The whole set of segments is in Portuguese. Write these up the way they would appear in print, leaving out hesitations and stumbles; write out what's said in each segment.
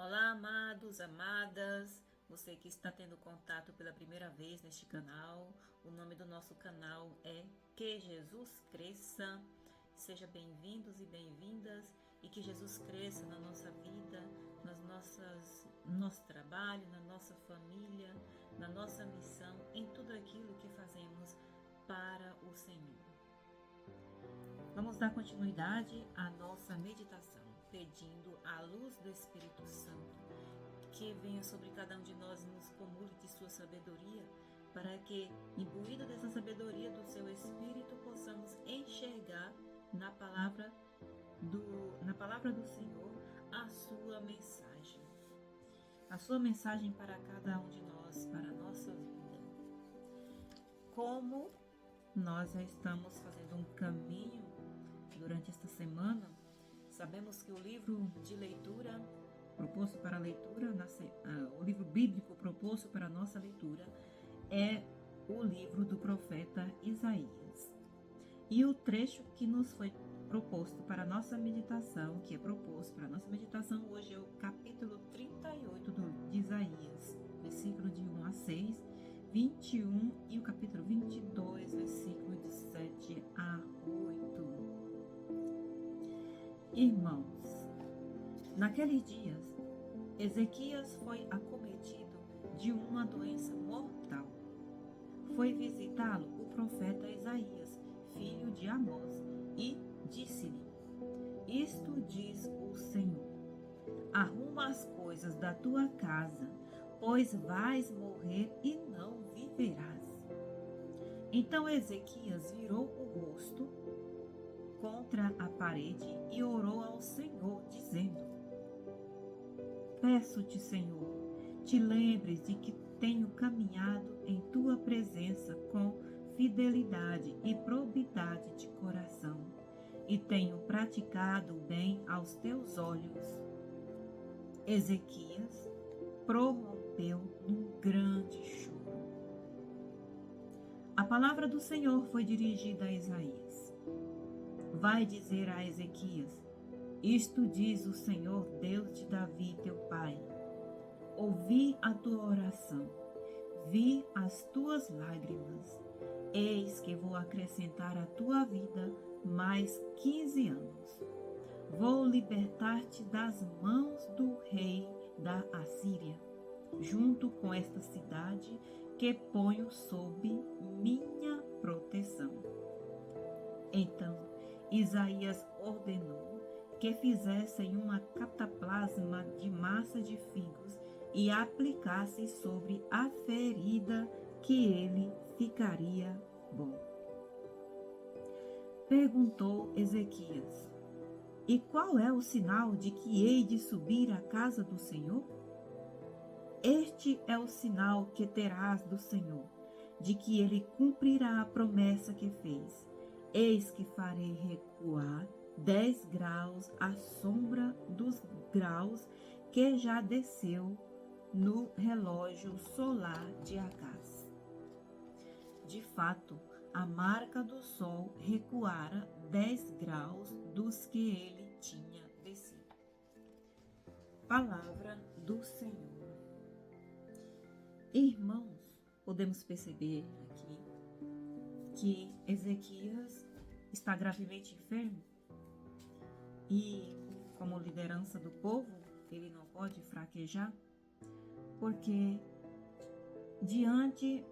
Olá, amados, amadas, você que está tendo contato pela primeira vez neste canal. O nome do nosso canal é Que Jesus Cresça. Seja bem-vindos e bem-vindas e que Jesus cresça na nossa vida, no nosso trabalho, na nossa família, na nossa missão, em tudo aquilo que fazemos para o Senhor. Vamos dar continuidade à nossa meditação, pedindo a luz do Espírito Santo que venha sobre cada um de nós e nos comule de sua sabedoria, para que, imbuído dessa sabedoria do seu Espírito, possamos enxergar na palavra do Senhor a sua mensagem para cada um de nós, para a nossa vida. Como nós já estamos fazendo um caminho durante esta semana, sabemos que o livro de leitura proposto para a leitura, o livro bíblico proposto para a nossa leitura é o livro do profeta Isaías. E o trecho que nos foi proposto para a nossa meditação, hoje é o capítulo 38 de Isaías, versículo de 1 a 6, 21 e o capítulo 22, versículo de 7 a 8. Irmãos, naqueles dias, Ezequias foi acometido de uma doença mortal. Foi visitá-lo o profeta Isaías, filho de Amós, e disse-lhe: Isto diz o Senhor: Arruma as coisas da tua casa, pois vais morrer e não viverás. Então Ezequias virou o rosto contra a parede e orou ao Senhor, dizendo: Peço-te, Senhor, te lembres de que tenho caminhado em tua presença com fidelidade e probidade de coração, e tenho praticado o bem aos teus olhos. Ezequias prorrompeu num grande choro. A palavra do Senhor foi dirigida a Isaías. Vai dizer a Ezequias: Isto diz o Senhor, Deus de Davi, teu pai: Ouvi a tua oração, vi as tuas lágrimas. Eis que vou acrescentar à tua vida mais 15 anos. Vou libertar-te das mãos do rei da Assíria, junto com esta cidade que ponho sob minha proteção. Então Isaías ordenou que fizessem uma cataplasma de massa de figos e aplicassem sobre a ferida, que ele ficaria bom. Perguntou Ezequias: E qual é o sinal de que hei de subir à casa do Senhor? Este é o sinal que terás do Senhor, de que ele cumprirá a promessa que fez. Eis que farei recuar 10 graus à sombra dos graus que já desceu no relógio solar de Acás. De fato, a marca do sol recuara 10 graus dos que ele tinha descido. Palavra do Senhor. Irmãos, podemos perceber aqui que Ezequias está gravemente enfermo e, como liderança do povo, ele não pode fraquejar, porque diante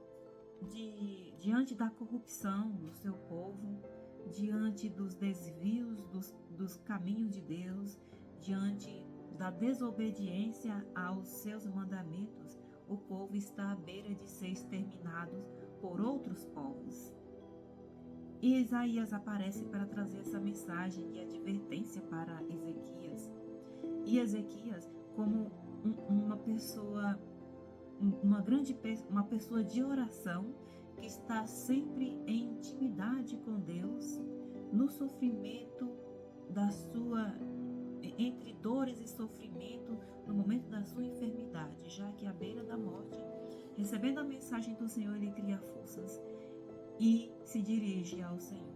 da corrupção do seu povo, diante dos desvios dos caminhos de Deus, diante da desobediência aos seus mandamentos, o povo está à beira de ser exterminado por outros povos. E Isaías aparece para trazer essa mensagem de advertência para Ezequias. E Ezequias, como uma pessoa de oração, que está sempre em intimidade com Deus, no sofrimento entre dores e sofrimento, no momento da sua enfermidade, já que à beira da morte, recebendo a mensagem do Senhor, ele cria forças e se dirige ao Senhor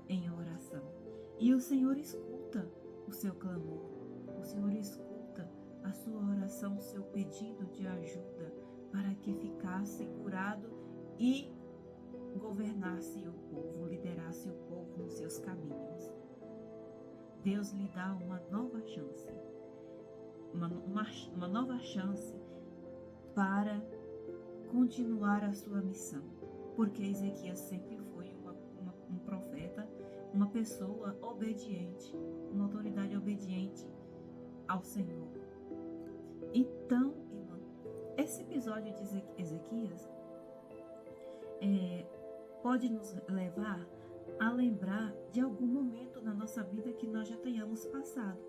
em oração. E o Senhor escuta o seu clamor, o Senhor escuta a sua oração, o seu pedido de ajuda para que ficasse curado e governasse o povo, liderasse o povo nos seus caminhos. Deus lhe dá uma nova chance, uma nova chance para continuar a sua missão, porque Ezequias sempre foi um profeta, uma pessoa obediente, uma autoridade obediente ao Senhor. Então, irmã, esse episódio de Ezequias pode nos levar a lembrar de algum momento na nossa vida que nós já tenhamos passado.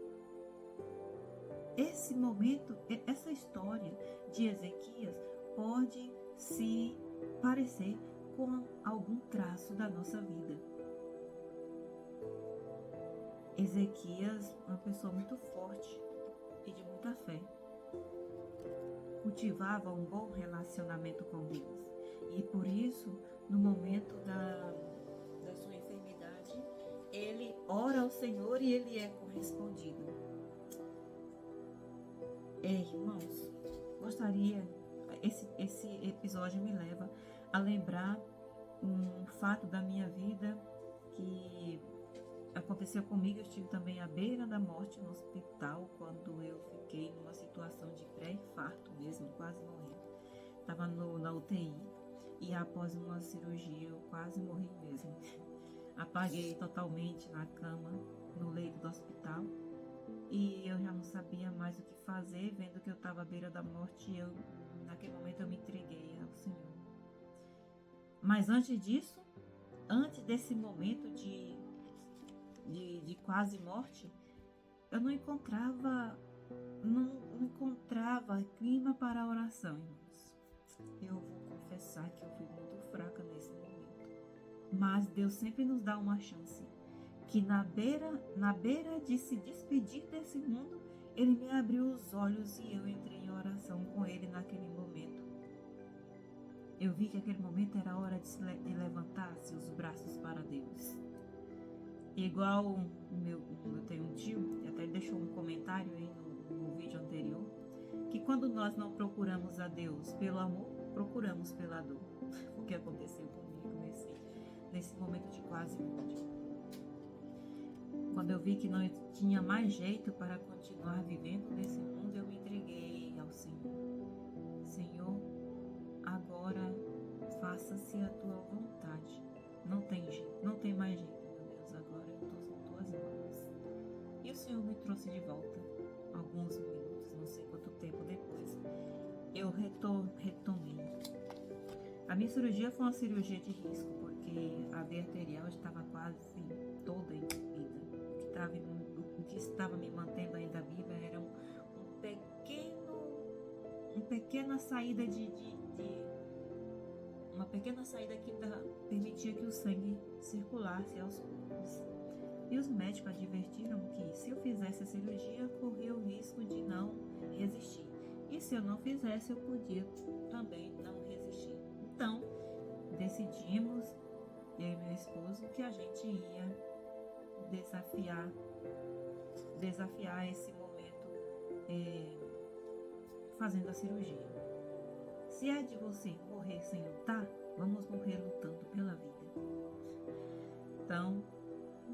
Esse momento, essa história de Ezequias pode se parecer com algum traço da nossa vida. Ezequias, uma pessoa muito forte e de muita fé, cultivava um bom relacionamento com Deus. E por isso, no momento da sua enfermidade, ele ora ao Senhor e ele é correspondido. Irmãos, esse episódio me leva a lembrar um fato da minha vida que aconteceu comigo. Eu estive também à beira da morte no hospital, quando eu fiquei numa situação de pré-infarto mesmo, quase morrendo. Estava na UTI e após uma cirurgia eu quase morri mesmo. Apaguei totalmente na cama, no leito do hospital, e eu já não sabia mais o que fazer, vendo que eu estava à beira da morte. Naquele momento eu me entreguei ao Senhor. Mas antes disso, antes desse momento de quase morte, eu não encontrava clima para a oração, irmãos. Eu vou confessar que eu fui muito fraca nesse momento. Mas Deus sempre nos dá uma chance. Que na beira de se despedir desse mundo, Ele me abriu os olhos e eu entrei em oração com Ele naquele momento. Eu vi que aquele momento era a hora de levantar-se os braços para Deus. Igual eu tenho um tio, e até ele deixou um comentário aí no vídeo anterior, que quando nós não procuramos a Deus pelo amor, procuramos pela dor. O que aconteceu comigo nesse momento de quase morte. Quando eu vi que não tinha mais jeito para continuar vivendo nesse mundo, eu me entreguei ao Senhor. Senhor, agora faça-se a tua vontade. Não tem jeito, não tem mais jeito, meu Deus, agora eu estou em tuas mãos. E o Senhor me trouxe de volta, alguns minutos, não sei quanto tempo depois. Eu retomei. A minha cirurgia foi uma cirurgia de risco, porque a veia arterial estava quase toda entupida. O que estava me mantendo ainda viva era uma pequena saída uma pequena saída que permitia que o sangue circulasse aos poucos. E os médicos advertiram que se eu fizesse a cirurgia, corria o risco de não resistir. E se eu não fizesse, eu podia também não resistir. Então, decidimos, eu e meu esposo, que a gente ia desafiar esse momento fazendo a cirurgia. Se é de você morrer sem lutar, vamos morrer lutando pela vida. Então,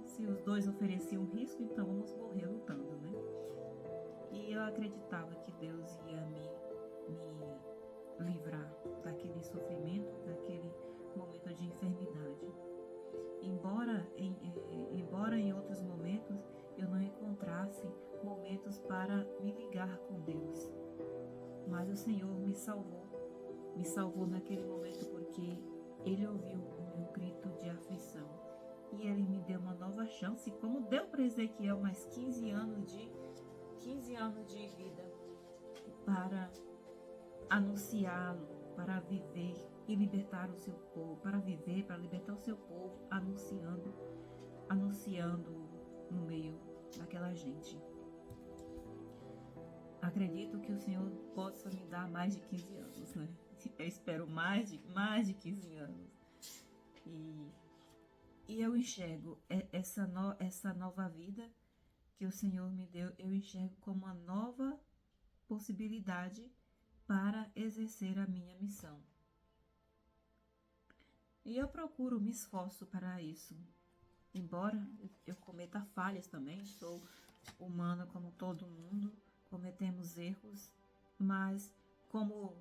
se os dois ofereciam risco, então vamos morrer lutando, né? E eu acreditava que Deus ia me livrar daquele sofrimento, daquele momento de enfermidade. Embora em outros momentos eu não encontrasse momentos para me ligar com Deus, mas o Senhor me salvou naquele momento, porque Ele ouviu o meu grito de aflição e Ele me deu uma nova chance, como deu para Ezequiel mais 15 anos de vida, para anunciá-lo, para viver e libertar o seu povo, para libertar o seu povo, anunciando no meio daquela gente. Acredito que o Senhor possa me dar mais de 15 anos, né? Eu espero mais de 15 anos. E eu enxergo essa nova vida que o Senhor me deu, eu enxergo como uma nova possibilidade para exercer a minha missão. E eu procuro, me esforço para isso. Embora eu cometa falhas também, sou humana como todo mundo, cometemos erros, mas como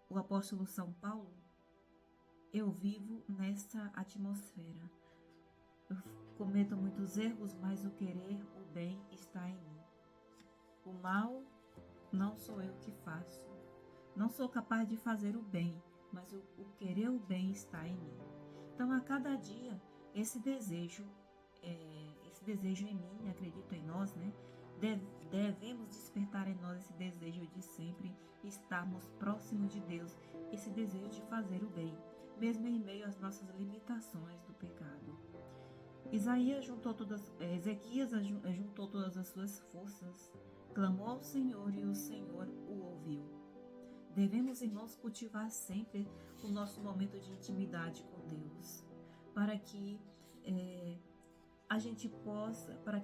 o apóstolo São Paulo, eu vivo nessa atmosfera. Eu cometo muitos erros, mas o querer, o bem está em mim. O mal não sou eu que faço. Não sou capaz de fazer o bem, mas o querer o bem está em mim. Então, a cada dia, esse desejo em mim, acredito em nós, né? Devemos despertar em nós esse desejo de sempre estarmos próximos de Deus, esse desejo de fazer o bem, mesmo em meio às nossas limitações do pecado. Ezequias juntou todas as suas forças, clamou ao Senhor e o Senhor o ouviu. Devemos, irmãos, cultivar sempre o nosso momento de intimidade com Deus, para que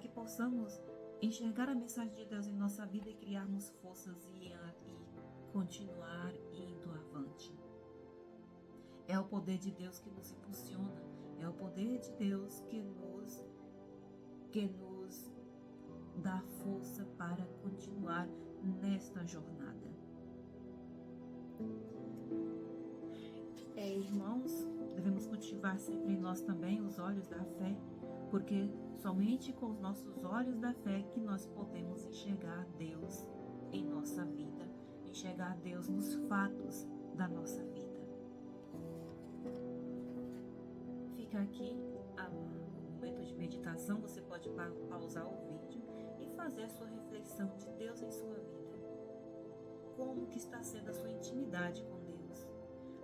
possamos enxergar a mensagem de Deus em nossa vida e criarmos forças e continuar indo avante. É o poder de Deus que nos impulsiona, é o poder de Deus que nos dá força para continuar nesta jornada. Irmãos, devemos cultivar sempre em nós também os olhos da fé, porque somente com os nossos olhos da fé que nós podemos enxergar Deus em nossa vida, enxergar Deus nos fatos da nossa vida. Fica aqui o momento de meditação, você pode pausar o vídeo e fazer a sua reflexão de Deus em sua vida. Como que está sendo a sua intimidade com Deus?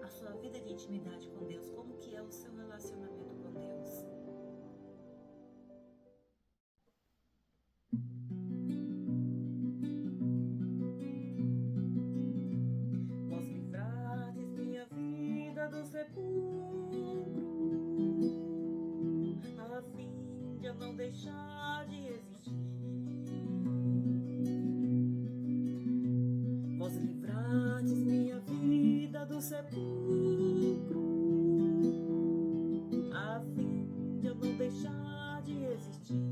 A sua vida de intimidade com Deus, como que é o seu relacionamento com Deus? Vós livrastes minha vida do sepulcro, a fim de eu não deixar de existir. Vós livrastes minha vida do sepulcro, a fim de eu não deixar de existir.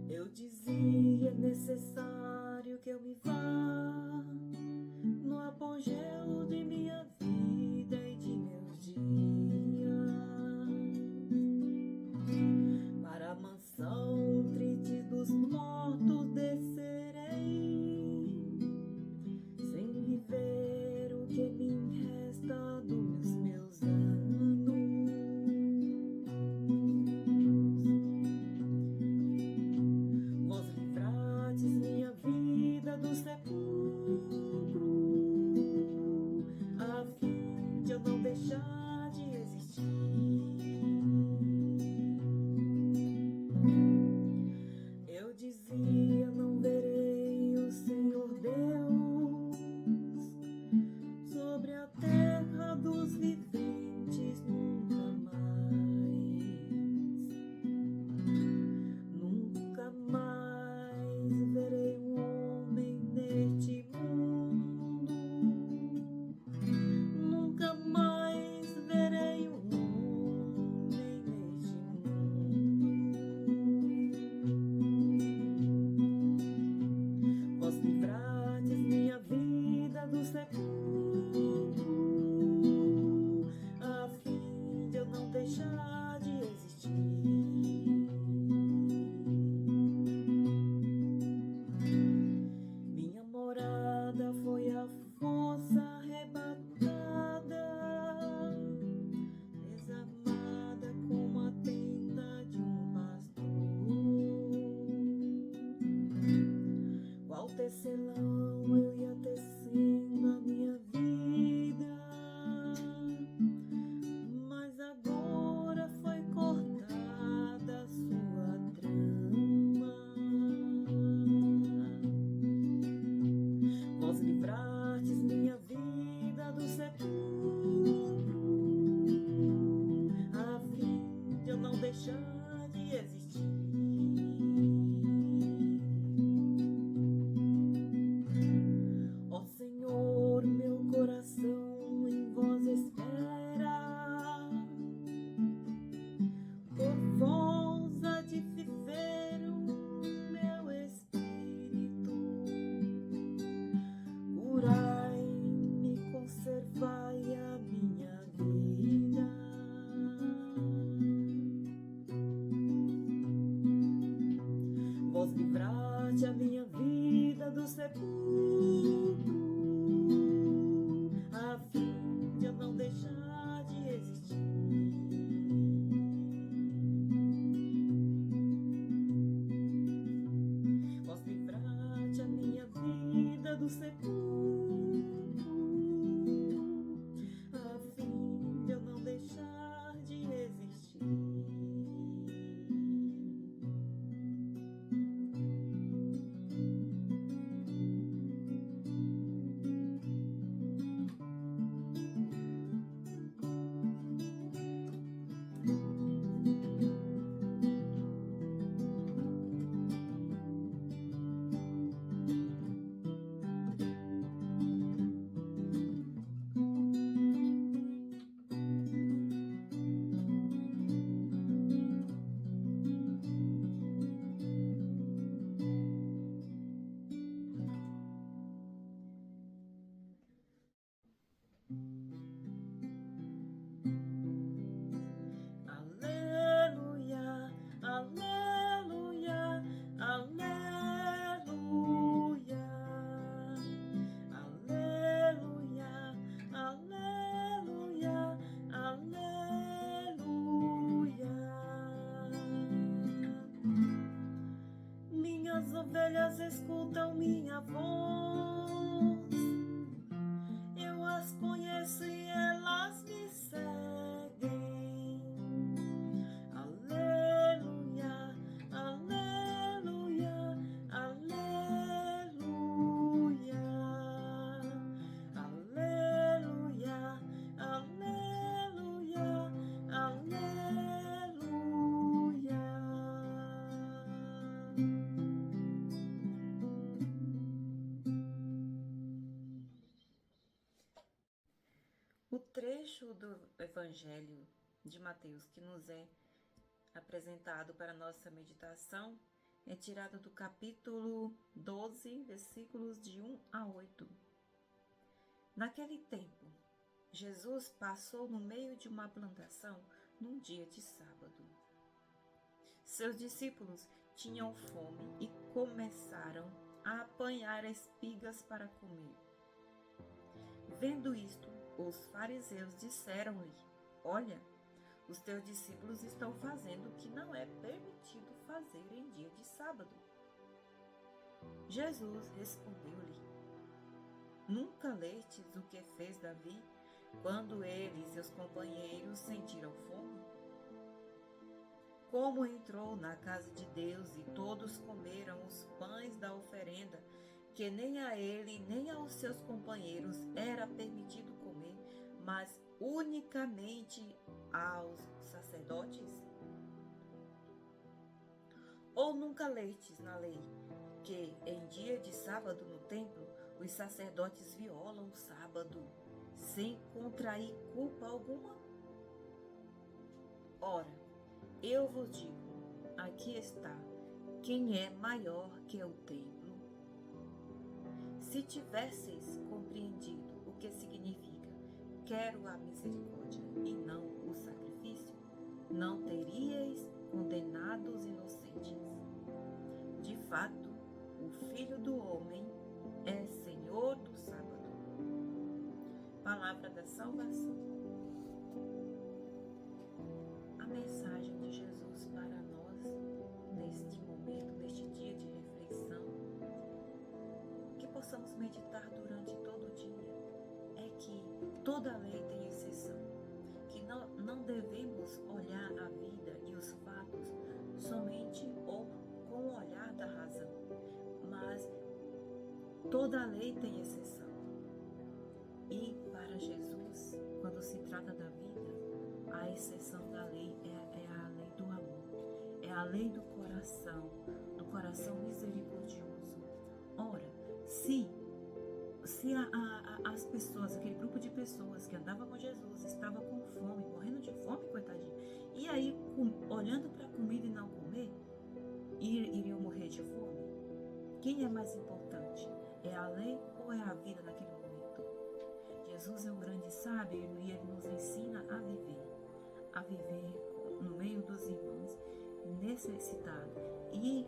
Eu dizia, é necessário que eu me vá no apogeu de minha vida e de meus dias, para a mansão triste dos mortos descerei, sem Aleluia, aleluia, aleluia, aleluia, aleluia, aleluia. Minhas ovelhas escutam minha voz, eu as conheço e elas me seguem. Aleluia, aleluia, aleluia, aleluia, aleluia, aleluia. O trecho do Evangelho de Mateus que nos é apresentado para nossa meditação é tirado do capítulo 12, versículos de 1 a 8. Naquele tempo, Jesus passou no meio de uma plantação num dia de sábado. Seus discípulos tinham fome e começaram a apanhar espigas para comer. Vendo isto, os fariseus disseram-lhe: Olha, os teus discípulos estão fazendo o que não é permitido fazer em dia de sábado. Jesus respondeu-lhe: Nunca lestes o que fez Davi quando ele e seus companheiros sentiram fome? Como entrou na casa de Deus e todos comeram os pães da oferenda, que nem a ele nem aos seus companheiros era permitido comer, mas unicamente aos sacerdotes? Ou nunca lestes na lei que em dia de sábado no templo os sacerdotes violam o sábado sem contrair culpa alguma? Ora, eu vos digo, aqui está quem é maior que o templo. Se tivesseis compreendido o que significa quero a misericórdia e não o sacrifício, não teríeis condenado os inocentes. De fato, o Filho do Homem é Senhor do sábado. Palavra da salvação. A mensagem de Jesus para nós neste momento, neste dia de reflexão, que possamos meditar durante todo o dia, é que toda lei tem exceção, que não devemos olhar a vida e os fatos somente ou com o olhar da razão, mas toda lei tem exceção. E para Jesus, quando se trata da vida, a exceção da lei é a lei do amor, é a lei do coração misericordioso. Ora, se as pessoas, aquele grupo de pessoas que andava com Jesus, estava com fome, morrendo de fome, coitadinho, e aí olhando para a comida e não comer, iriam morrer de fome? Quem é mais importante? É a lei ou é a vida naquele momento? Jesus é um grande sábio e ele nos ensina a viver no meio dos irmãos necessitados. E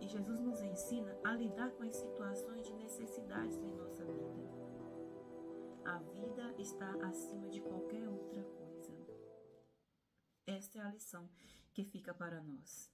Jesus nos ensina a lidar com as situações de necessidades em nossa vida. A vida está acima de qualquer outra coisa. Esta é a lição que fica para nós.